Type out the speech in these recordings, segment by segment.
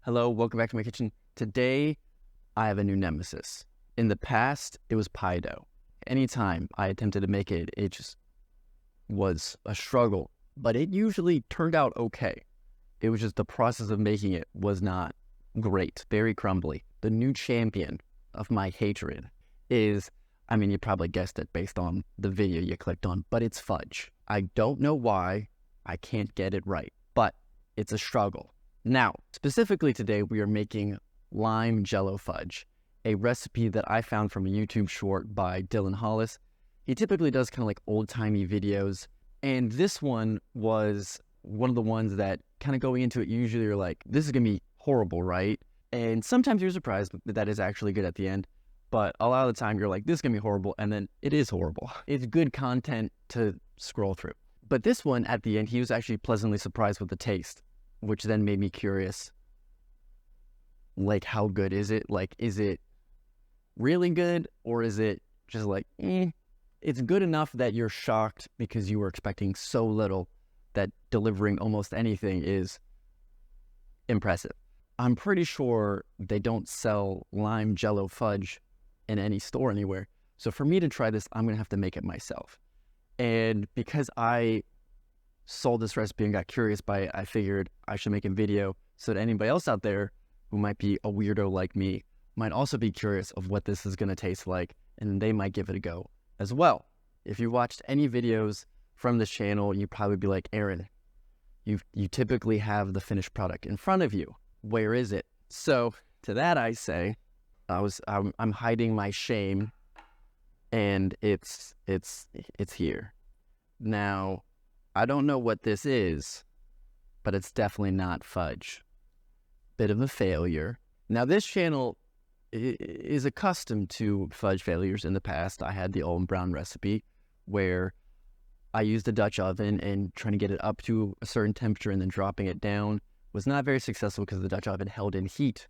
Hello, welcome back to my kitchen. Today, I have a new nemesis. In the past, it was pie dough. Anytime I attempted to make it, it just was a struggle, but it usually turned out okay. It was just the process of making it was not great, very crumbly. The new champion of my hatred is, you probably guessed it based on the video you clicked on, but it's fudge. I don't know why I can't get it right, but it's a struggle. Now, specifically today, we are making lime Jello fudge, a recipe that I found from a YouTube short by Dylan Hollis. He typically does kind of like old-timey videos, and this one was one of the ones that kind of going into it, usually you're like, this is going to be horrible, right? And sometimes you're surprised that that is actually good at the end, but a lot of the time you're like, this is going to be horrible, and then it is horrible. It's good content to scroll through. But this one, at the end, he was actually pleasantly surprised with the taste, which then made me curious, like, how good is it? Like, is it really good, or is it just like, It's good enough that you're shocked because you were expecting so little that delivering almost anything is impressive. I'm pretty sure they don't sell lime Jello fudge in any store anywhere. So for me to try this, I'm going to have to make it myself. And because I saw this recipe and got curious by it, I figured I should make a video so that anybody else out there who might be a weirdo like me might also be curious of what this is going to taste like, and they might give it a go as well. If you watched any videos from this channel, you'd probably be like, Aaron, you typically have the finished product in front of you. Where is it? So to that I say, I'm hiding my shame, and it's here. Now, I don't know what this is, but it's definitely not fudge. Bit of a failure. Now, this channel is accustomed to fudge failures in the past. I had the Almond Brown recipe where I used a Dutch oven and trying to get it up to a certain temperature and then dropping it down was not very successful because the Dutch oven held in heat.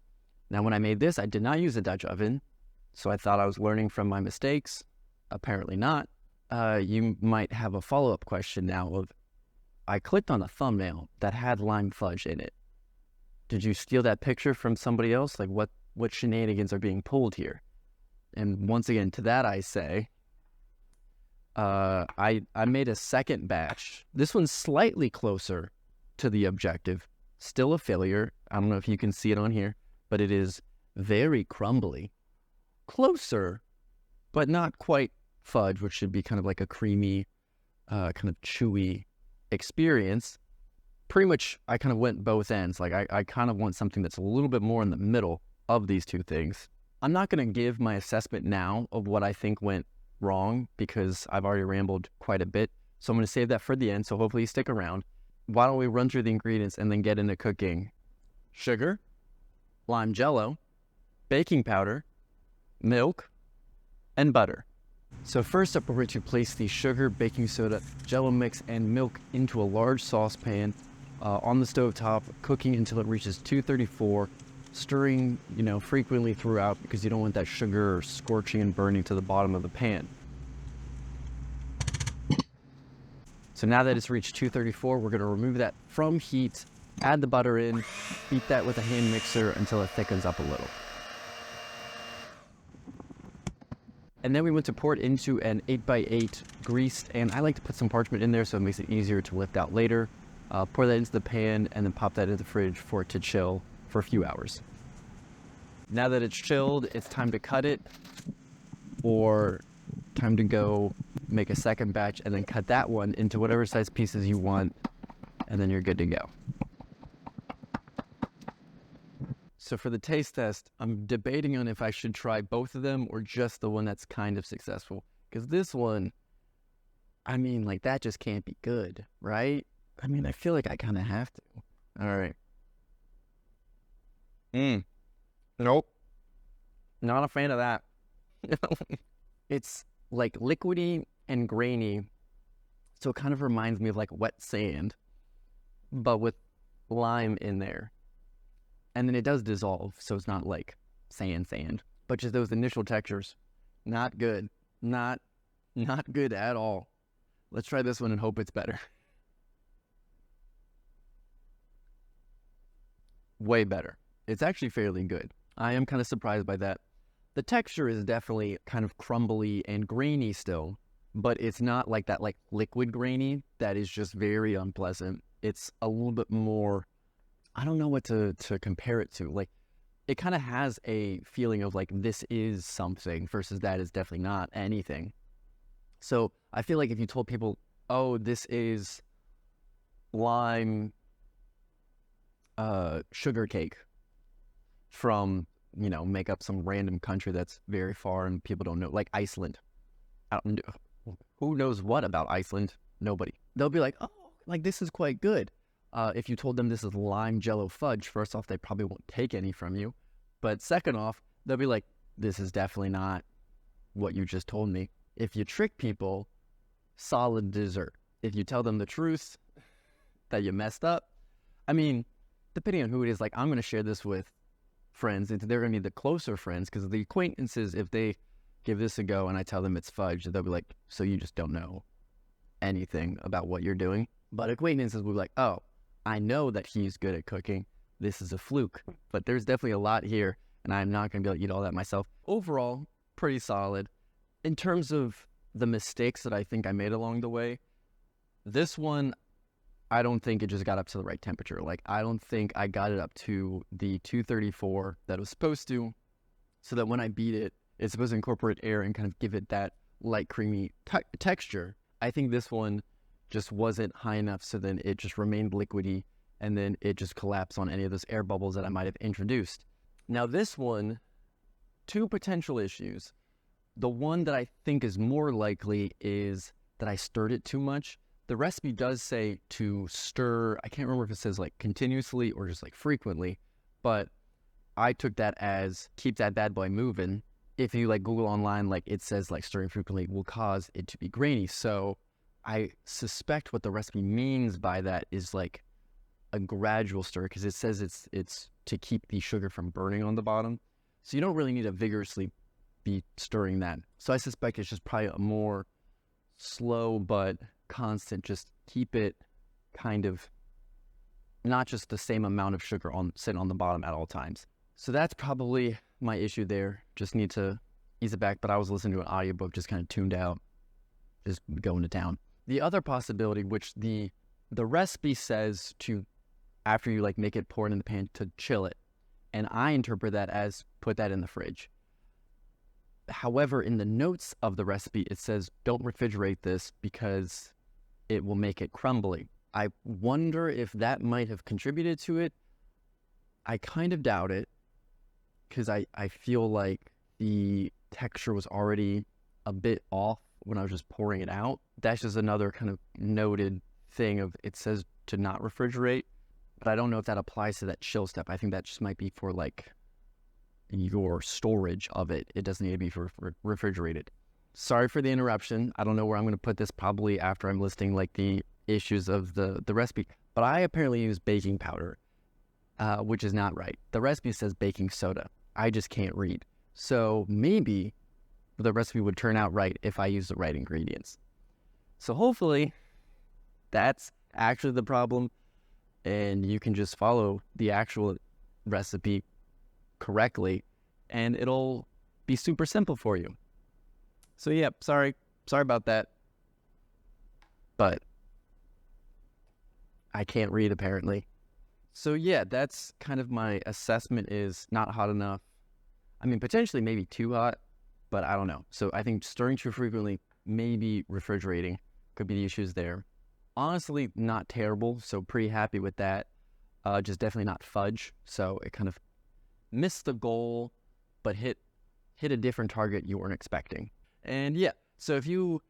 Now, when I made this, I did not use a Dutch oven, so I thought I was learning from my mistakes. Apparently not. You might have a follow-up question now of, I clicked on a thumbnail that had lime fudge in it. Did you steal that picture from somebody else? Like, what shenanigans are being pulled here? And once again, to that I say, I made a second batch. This one's slightly closer to the objective. Still a failure. I don't know if you can see it on here, but it is very crumbly. Closer, but not quite fudge, which should be kind of like a creamy, kind of chewy experience. Pretty much, I kind of went both ends. Like, I kind of want something that's a little bit more in the middle of these two things. I'm not going to give my assessment now of what I think went wrong because I've already rambled quite a bit. So I'm going to save that for the end, so hopefully you stick around. Why don't we run through the ingredients and then get into cooking? Sugar, lime jello, baking powder, milk, and butter. So first up, we're going to place the sugar, baking soda, jello mix, and milk into a large saucepan on the stove top, cooking until it reaches 234, stirring, frequently throughout because you don't want that sugar scorching and burning to the bottom of the pan. So now that it's reached 234, we're going to remove that from heat, add the butter in, beat that with a hand mixer until it thickens up a little. And then we went to pour it into an 8x8 greased, and I like to put some parchment in there so it makes it easier to lift out later. Pour that into the pan and then pop that into the fridge for it to chill for a few hours. Now that it's chilled, it's time to cut it, or time to go make a second batch and then cut that one into whatever size pieces you want, and then you're good to go. So for the taste test, I'm debating on if I should try both of them or just the one that's kind of successful. Because this one, that just can't be good, right? I feel like I kind of have to. All right. Nope. Not a fan of that. It's like liquidy and grainy, so it kind of reminds me of like wet sand, but with lime in there. And then it does dissolve, so it's not like sand, but just those initial textures, not good. Not good at all. Let's try this one and hope it's better. Way better. It's actually fairly good. I am kind of surprised by that. The texture is definitely kind of crumbly and grainy still, but it's not like that like liquid grainy that is just very unpleasant. It's a little bit more, I don't know what to compare it to. Like, it kind of has a feeling of like this is something versus that is definitely not anything. So I feel like if you told people, oh, this is lime sugar cake from, make up some random country that's very far and people don't know, like Iceland. Who knows what about Iceland? Nobody. They'll be like, oh, like this is quite good. If you told them this is lime Jello Fudge, first off, they probably won't take any from you. But second off, they'll be like, this is definitely not what you just told me. If you trick people, solid dessert. If you tell them the truth that you messed up, I mean, depending on who it is, like I'm going to share this with friends, and they're going to be the closer friends, because the acquaintances, if they give this a go and I tell them it's fudge, they'll be like, so you just don't know anything about what you're doing. But acquaintances will be like, oh, I know that he's good at cooking. This is a fluke. But there's definitely a lot here, and I'm not going to be able to eat all that myself. Overall, pretty solid. In terms of the mistakes that I think I made along the way, this one, I don't think it just got up to the right temperature. Like, I don't think I got it up to the 234 that it was supposed to, so that when I beat it, it's supposed to incorporate air and kind of give it that light, creamy texture. I think this one just wasn't high enough, so then it just remained liquidy, and then it just collapsed on any of those air bubbles that I might have introduced. Now this one, two potential issues. The one that I think is more likely is that I stirred it too much. The recipe does say to stir, I can't remember if it says like continuously or just like frequently, but I took that as keep that bad boy moving. If you like Google online, like it says like stirring frequently will cause it to be grainy. So I suspect what the recipe means by that is like a gradual stir, because it says it's to keep the sugar from burning on the bottom. So you don't really need to vigorously be stirring that. So I suspect it's just probably a more slow but constant, just keep it kind of not just the same amount of sugar sitting on the bottom at all times. So that's probably my issue there. Just need to ease it back. But I was listening to an audiobook, just kind of tuned out, just going to town. The other possibility, which the recipe says to, after you like make it, pour it in the pan to chill it. And I interpret that as put that in the fridge. However, in the notes of the recipe, it says don't refrigerate this because it will make it crumbly. I wonder if that might have contributed to it. I kind of doubt it, because I feel like the texture was already a bit off when I was just pouring it out. That's just another kind of noted thing of it says to not refrigerate, but I don't know if that applies to that chill step. I think that just might be for like your storage of it. It doesn't need to be for refrigerated. Sorry for the interruption. I don't know where I'm going to put this, probably after I'm listing like the issues of the recipe, but I apparently use baking powder, which is not right. The recipe says baking soda. I just can't read. So maybe the recipe would turn out right if I use the right ingredients. So hopefully that's actually the problem, and you can just follow the actual recipe correctly, and it'll be super simple for you. So yeah, sorry about that, but I can't read apparently. So yeah, that's kind of my assessment, is not hot enough. I mean, potentially maybe too hot, but I don't know. So I think stirring too frequently, maybe refrigerating could be the issues there. Honestly, not terrible, so pretty happy with that. Just definitely not fudge, so it kind of missed the goal, but hit a different target you weren't expecting. And yeah, so if you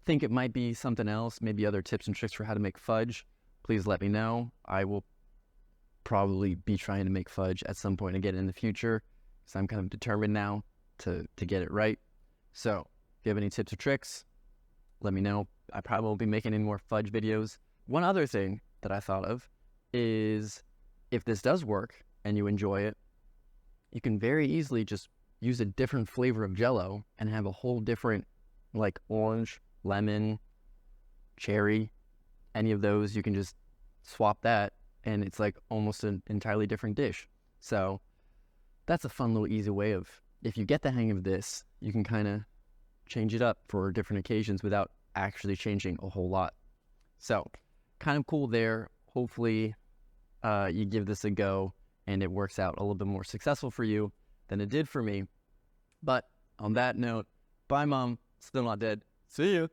think it might be something else, maybe other tips and tricks for how to make fudge, please let me know. I will probably be trying to make fudge at some point again in the future, because I'm kind of determined now to get it right. So if you have any tips or tricks, let me know. I probably won't be making any more fudge videos. One other thing that I thought of is, if this does work and you enjoy it, you can very easily just use a different flavor of Jell-O and have a whole different, like orange, lemon, cherry, any of those. You can just swap that, and it's like almost an entirely different dish. So that's a fun little easy way of, if you get the hang of this, you can kind of change it up for different occasions without actually changing a whole lot. So kind of cool there. Hopefully you give this a go and it works out a little bit more successful for you than it did for me. But on that note, bye, Mom. Still not dead. See you.